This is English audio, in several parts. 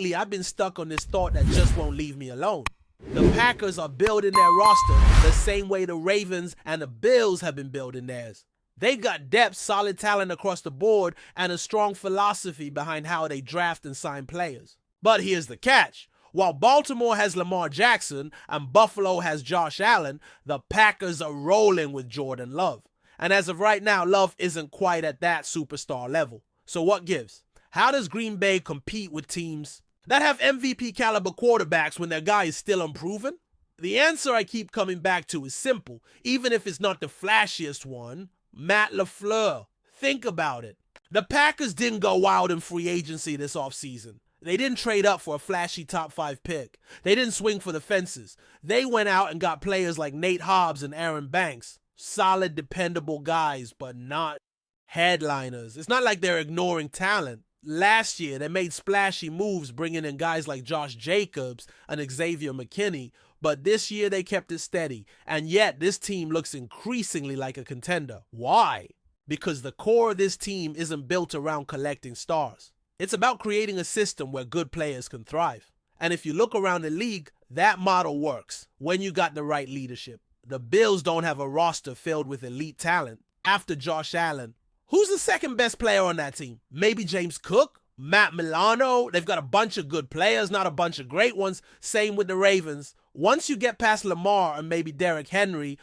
lately I've been stuck on this thought that just won't leave me alone. The Packers are building their roster the same way the Ravens and the Bills have been building theirs. They've got depth, solid talent across the board, and a strong philosophy behind how they draft and sign players. But here's the catch. While Baltimore has Lamar Jackson and Buffalo has Josh Allen, the Packers are rolling with Jordan Love. And as of right now, Love isn't quite at that superstar level. So what gives? How does Green Bay compete with teams that have MVP caliber quarterbacks when their guy is still unproven? The answer I keep coming back to is simple, even if it's not the flashiest one. Matt LaFleur. Think about it. The Packers didn't go wild in free agency this offseason. They didn't trade up for a flashy top 5 pick. They didn't swing for the fences. They went out and got players like Nate Hobbs and Aaron Banks. Solid, dependable guys, but not headliners. It's not like they're ignoring talent. Last year, they made splashy moves bringing in guys like Josh Jacobs and Xavier McKinney, but this year they kept it steady, and yet this team looks increasingly like a contender. Why? Because the core of this team isn't built around collecting stars. It's about creating a system where good players can thrive. And if you look around the league, that model works when you got the right leadership. The Bills don't have a roster filled with elite talent. After Josh Allen, who's the second best player on that team? Maybe James Cook? Matt Milano? They've got a bunch of good players, not a bunch of great ones. Same with the Ravens. Once you get past Lamar and maybe Derrick Henry,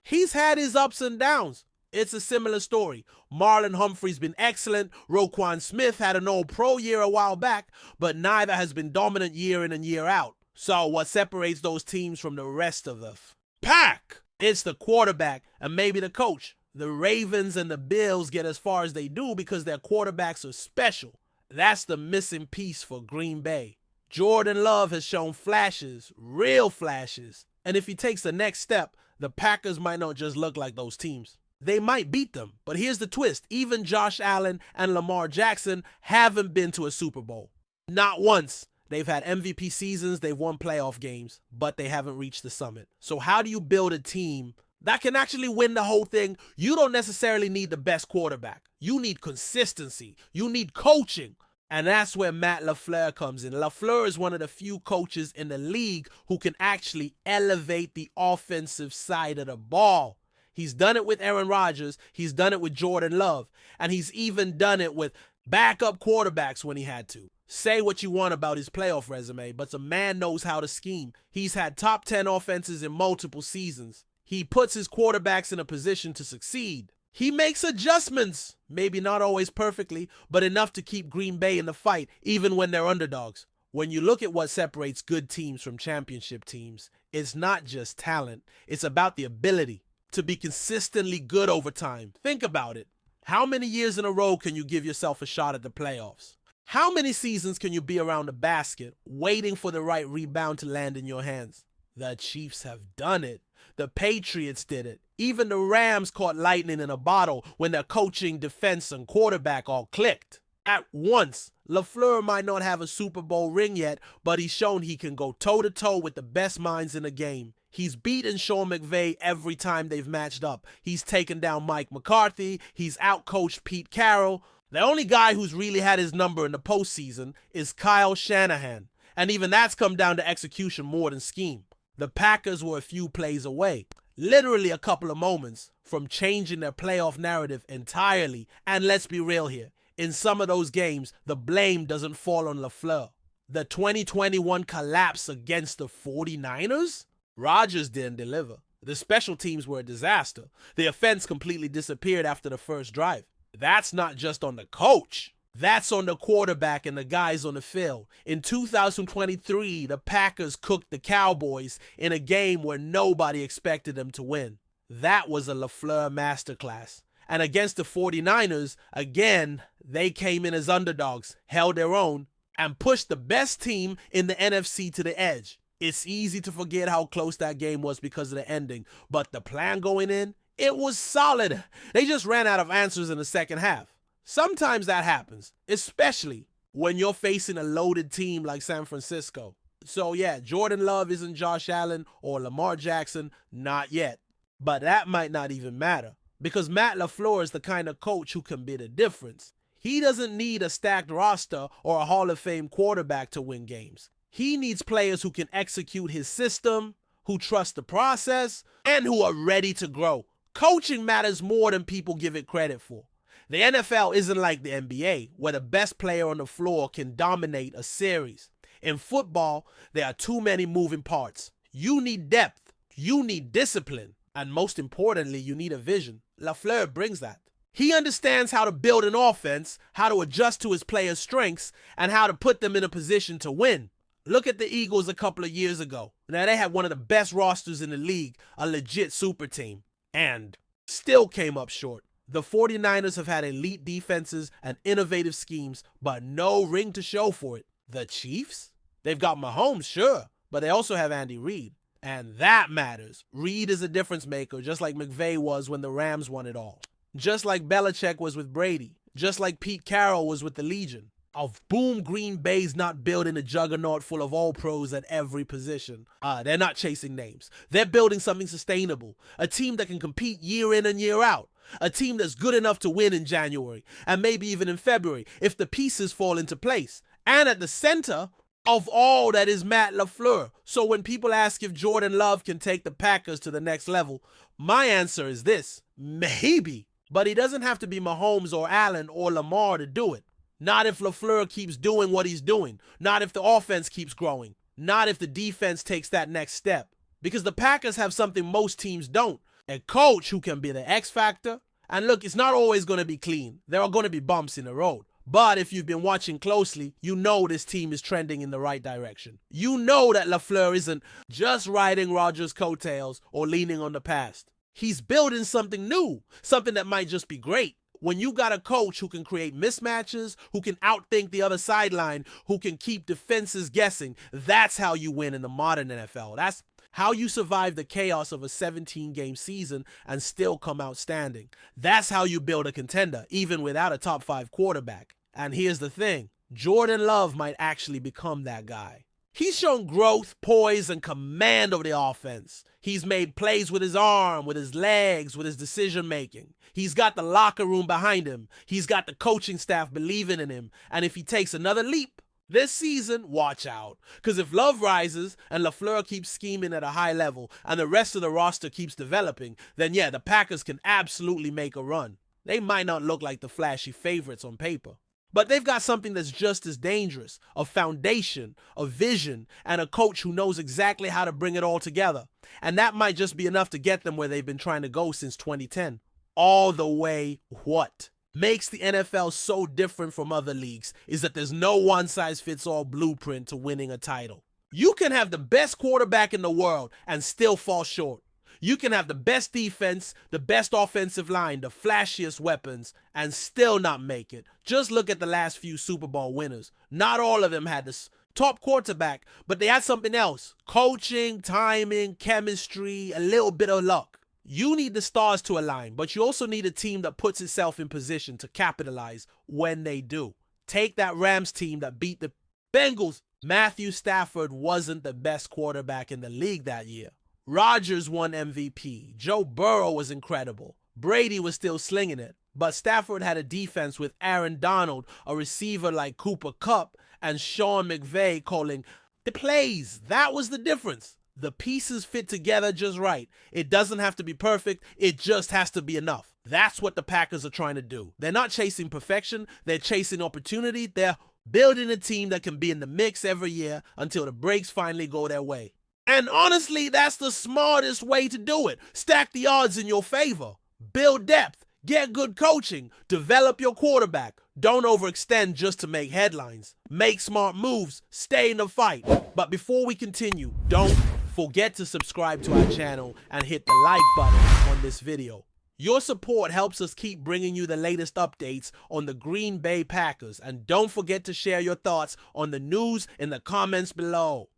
he's had his ups and downs. It's a similar story. Marlon Humphrey's been excellent. Roquan Smith had an all-pro year a while back, but neither has been dominant year in and year out. So what separates those teams from the rest of the pack? It's the quarterback and maybe the coach. The Ravens and the Bills get as far as they do because their quarterbacks are special. That's the missing piece for Green Bay. Jordan Love has shown flashes, real flashes. And if he takes the next step, the Packers might not just look like those teams. They might beat them. But here's the twist. Even Josh Allen and Lamar Jackson haven't been to a Super Bowl. Not once. They've had MVP seasons, they've won playoff games, but they haven't reached the summit. So how do you build a team that can actually win the whole thing? You don't necessarily need the best quarterback. You need consistency. You need coaching. And that's where Matt LaFleur comes in. LaFleur is one of the few coaches in the league who can actually elevate the offensive side of the ball. He's done it with Aaron Rodgers. He's done it with Jordan Love. And he's even done it with backup quarterbacks when he had to. Say what you want about his playoff resume, but the man knows how to scheme. He's had top 10 offenses in multiple seasons. He puts his quarterbacks in a position to succeed. He makes adjustments, maybe not always perfectly, but enough to keep Green Bay in the fight, even when they're underdogs. When you look at what separates good teams from championship teams, it's not just talent. It's about the ability to be consistently good over time. Think about it. How many years in a row can you give yourself a shot at the playoffs? How many seasons can you be around the basket, waiting for the right rebound to land in your hands? The Chiefs have done it. The Patriots did it. Even the Rams caught lightning in a bottle when their coaching, defense, and quarterback all clicked at once. LaFleur might not have a Super Bowl ring yet, but he's shown he can go toe-to-toe with the best minds in the game. He's beaten Sean McVay every time they've matched up. He's taken down Mike McCarthy. He's outcoached Pete Carroll. The only guy who's really had his number in the postseason is Kyle Shanahan. And even that's come down to execution more than scheme. The Packers were a few plays away, literally a couple of moments, from changing their playoff narrative entirely. And let's be real here. In some of those games, the blame doesn't fall on LaFleur. The 2021 collapse against the 49ers? Rodgers didn't deliver. The special teams were a disaster. The offense completely disappeared after the first drive. That's not just on the coach. That's on the quarterback and the guys on the field. In 2023, the Packers cooked the Cowboys in a game where nobody expected them to win. That was a LaFleur masterclass. And against the 49ers, again, they came in as underdogs, held their own, and pushed the best team in the NFC to the edge. It's easy to forget how close that game was because of the ending, but the plan going in, it was solid. They just ran out of answers in the second half. Sometimes that happens, especially when you're facing a loaded team like San Francisco. So yeah, Jordan Love isn't Josh Allen or Lamar Jackson, not yet. But that might not even matter because Matt LaFleur is the kind of coach who can be the difference. He doesn't need a stacked roster or a Hall of Fame quarterback to win games. He needs players who can execute his system, who trust the process, and who are ready to grow. Coaching matters more than people give it credit for. The NFL isn't like the NBA, where the best player on the floor can dominate a series. In football, there are too many moving parts. You need depth, you need discipline, and most importantly, you need a vision. LaFleur brings that. He understands how to build an offense, how to adjust to his players' strengths, and how to put them in a position to win. Look at the Eagles a couple of years ago. Now, they had one of the best rosters in the league, a legit super team, and still came up short. The 49ers have had elite defenses and innovative schemes, but no ring to show for it. The Chiefs? They've got Mahomes, sure, but they also have Andy Reid. And that matters. Reid is a difference maker, just like McVay was when the Rams won it all. Just like Belichick was with Brady. Just like Pete Carroll was with the Legion. Of boom, Green Bay's not building a juggernaut full of all-pros at every position. They're not chasing names. They're building something sustainable. A team that can compete year in and year out. A team that's good enough to win in January and maybe even in February if the pieces fall into place. And at the center of all that is Matt LaFleur. So when people ask if Jordan Love can take the Packers to the next level, my answer is this: maybe. But he doesn't have to be Mahomes or Allen or Lamar to do it. Not if LaFleur keeps doing what he's doing. Not if the offense keeps growing. Not if the defense takes that next step. Because the Packers have something most teams don't. A coach who can be the X factor. And look, it's not always going to be clean. There are going to be bumps in the road. But if you've been watching closely, you know this team is trending in the right direction. You know that LaFleur isn't just riding Rodgers' coattails or leaning on the past. He's building something new, something that might just be great. When you got a coach who can create mismatches, who can outthink the other sideline, who can keep defenses guessing, that's how you win in the modern NFL. That's how you survive the chaos of a 17-game season and still come out standing. That's how you build a contender, even without a top 5 quarterback. And here's the thing, Jordan Love might actually become that guy. He's shown growth, poise, and command of the offense. He's made plays with his arm, with his legs, with his decision-making. He's got the locker room behind him. He's got the coaching staff believing in him. And if he takes another leap this season, watch out. Because if Love rises and LaFleur keeps scheming at a high level and the rest of the roster keeps developing, then yeah, the Packers can absolutely make a run. They might not look like the flashy favorites on paper, but they've got something that's just as dangerous, a foundation, a vision, and a coach who knows exactly how to bring it all together. And that might just be enough to get them where they've been trying to go since 2010. All the way what? Makes the NFL so different from other leagues is that there's no one-size-fits-all blueprint to winning a title. You can have the best quarterback in the world and still fall short. You can have the best defense, the best offensive line, the flashiest weapons, and still not make it. Just look at the last few Super Bowl winners. Not all of them had the top quarterback, but they had something else. Coaching, timing, chemistry, a little bit of luck. You need the stars to align, but you also need a team that puts itself in position to capitalize when they do. Take that Rams team that beat the Bengals. Matthew Stafford wasn't the best quarterback in the league that year. Rodgers won MVP. Joe Burrow was incredible. Brady was still slinging it. But Stafford had a defense with Aaron Donald, a receiver like Cooper Kupp, and Sean McVay calling the plays. That was the difference. The pieces fit together just right. It doesn't have to be perfect. It just has to be enough. That's what the Packers are trying to do. They're not chasing perfection. They're chasing opportunity. They're building a team that can be in the mix every year until the breaks finally go their way. And honestly, that's the smartest way to do it. Stack the odds in your favor. Build depth. Get good coaching. Develop your quarterback. Don't overextend just to make headlines. Make smart moves. Stay in the fight. But before we continue, don't forget to subscribe to our channel and hit the like button on this video. Your support helps us keep bringing you the latest updates on the Green Bay Packers. And don't forget to share your thoughts on the news in the comments below.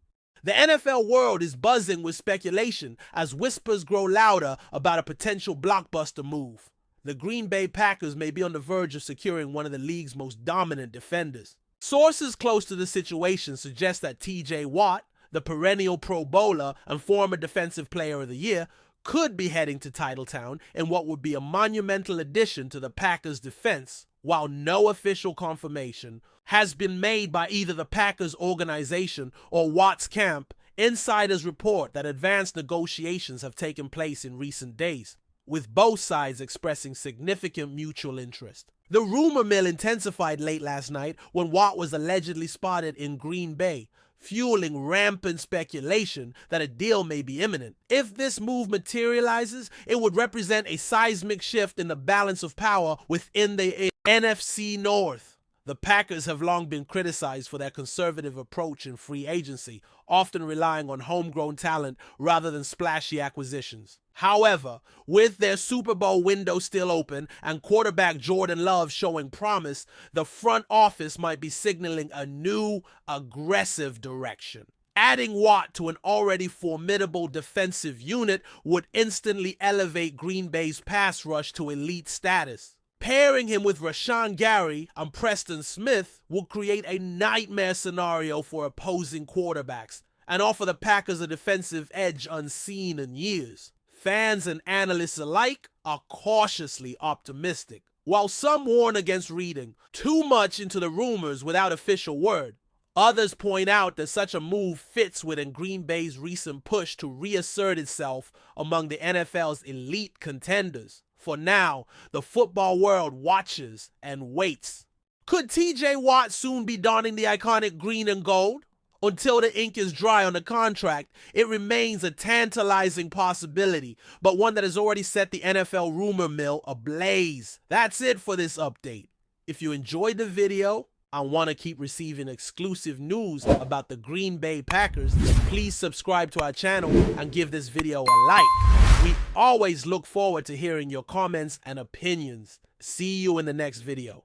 The NFL world is buzzing with speculation as whispers grow louder about a potential blockbuster move. The Green Bay Packers may be on the verge of securing one of the league's most dominant defenders. Sources close to the situation suggest that TJ Watt, the perennial Pro Bowler and former Defensive Player of the Year, could be heading to Titletown in what would be a monumental addition to the Packers' defense While no official confirmation has been made by either the Packers organization or Watt's camp, insiders report that advanced negotiations have taken place in recent days, with both sides expressing significant mutual interest. The rumor mill intensified late last night when Watt was allegedly spotted in Green Bay, fueling rampant speculation that a deal may be imminent. If this move materializes, it would represent a seismic shift in the balance of power within the NFC North. The Packers have long been criticized for their conservative approach in free agency, often relying on homegrown talent rather than splashy acquisitions. However, with their Super Bowl window still open and quarterback Jordan Love showing promise, the front office might be signaling a new, aggressive direction. Adding Watt to an already formidable defensive unit would instantly elevate Green Bay's pass rush to elite status. Pairing him with Rashawn Gary and Preston Smith will create a nightmare scenario for opposing quarterbacks and offer the Packers a defensive edge unseen in years. Fans and analysts alike are cautiously optimistic. While some warn against reading too much into the rumors without official word, others point out that such a move fits within Green Bay's recent push to reassert itself among the NFL's elite contenders. For now, the football world watches and waits. Could TJ Watt soon be donning the iconic green and gold? Until the ink is dry on the contract, it remains a tantalizing possibility, but one that has already set the NFL rumor mill ablaze. That's it for this update. If you enjoyed the video and want to keep receiving exclusive news about the Green Bay Packers, please subscribe to our channel and give this video a like. We always look forward to hearing your comments and opinions. See you in the next video.